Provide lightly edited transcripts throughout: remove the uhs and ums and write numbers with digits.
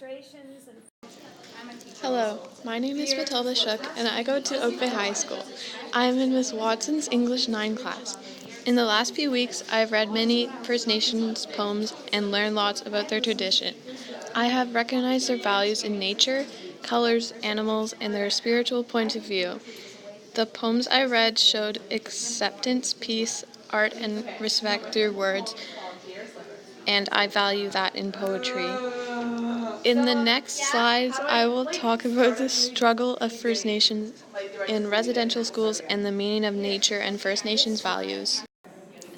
illustrations and Hello, my name is Matilda and I go to Oak Bay High School. I am in Miss Watson's English 9 class. In the last few weeks, I have read many First Nations poems and learned lots about their tradition. I have recognized their values in nature, colors, animals, and their spiritual point of view. The poems I read showed acceptance, peace, art, and respect through words, and I value that in poetry. In the next slides, I will talk about the struggle of First Nations in residential schools and the meaning of nature and First Nations values.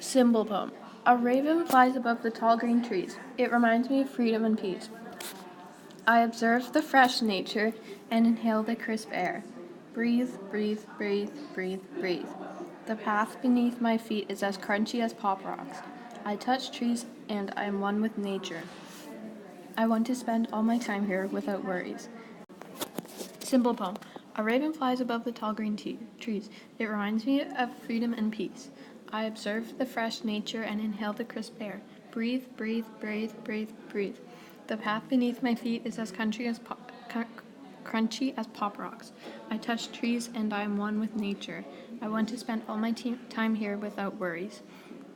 Symbol poem. A raven flies above the tall green trees. It reminds me of freedom and peace. I observe the fresh nature and inhale the crisp air. Breathe, breathe, breathe, breathe, breathe. The path beneath my feet is as crunchy as pop rocks. I touch trees and I am one with nature. I want to spend all my time here without worries. Simple poem. A raven flies above the tall green trees. It reminds me of freedom and peace. I observe the fresh nature and inhale the crisp air. Breathe, breathe, breathe, breathe, breathe. The path beneath my feet is as crunchy as pop rocks. I touch trees and I am one with nature. I want to spend all my time here without worries.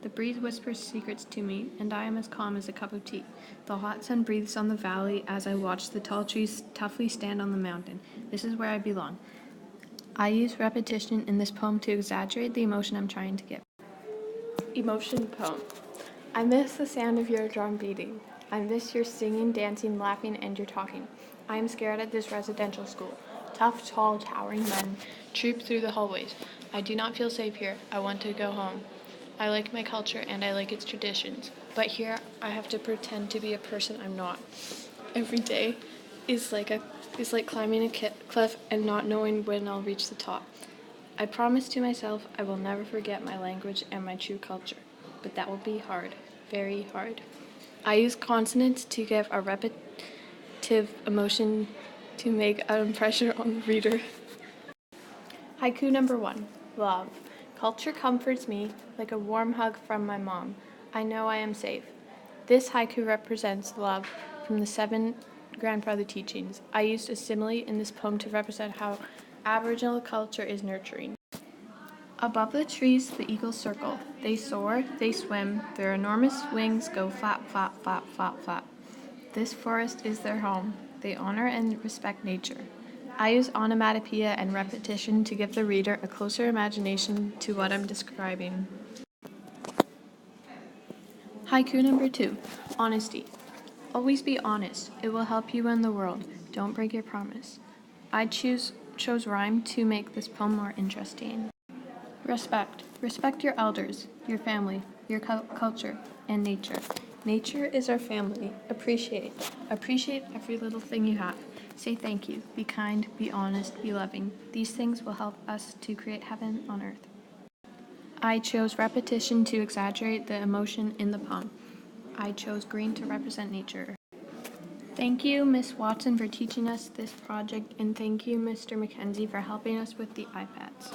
The breeze whispers secrets to me, and I am as calm as a cup of tea. The hot sun breathes on the valley as I watch the tall trees toughly stand on the mountain. This is where I belong. I use repetition in this poem to exaggerate the emotion I'm trying to give. Emotion poem. I miss the sound of your drum beating. I miss your singing, dancing, laughing, and your talking. I am scared at this residential school. Tough, tall, towering men troop through the hallways. I do not feel safe here. I want to go home. I like my culture and I like its traditions, but here I have to pretend to be a person I'm not. Every day is like climbing a cliff and not knowing when I'll reach the top. I promise to myself I will never forget my language and my true culture, but that will be hard, very hard. I use consonants to give a repetitive emotion to make an impression on the reader. Haiku number 1, love. Culture comforts me like a warm hug from my mom. I know I am safe. This haiku represents love from the 7 grandfather teachings. I used a simile in this poem to represent how Aboriginal culture is nurturing. Above the trees, the eagles circle. They soar, they swim, their enormous wings go flap, flap, flap, flap, flap. This forest is their home. They honor and respect nature. I use onomatopoeia and repetition to give the reader a closer imagination to what I'm describing. Haiku number 2, honesty. Always be honest. It will help you win the world. Don't break your promise. I chose rhyme to make this poem more interesting. Respect. Respect your elders, your family, your culture, and nature. Nature is our family. Appreciate. Appreciate every little thing you have. Say thank you. Be kind, be honest, be loving. These things will help us to create heaven on earth. I chose repetition to exaggerate the emotion in the poem. I chose green to represent nature. Thank you, Miss Watson, for teaching us this project, and thank you, Mr. Mackenzie, for helping us with the iPads.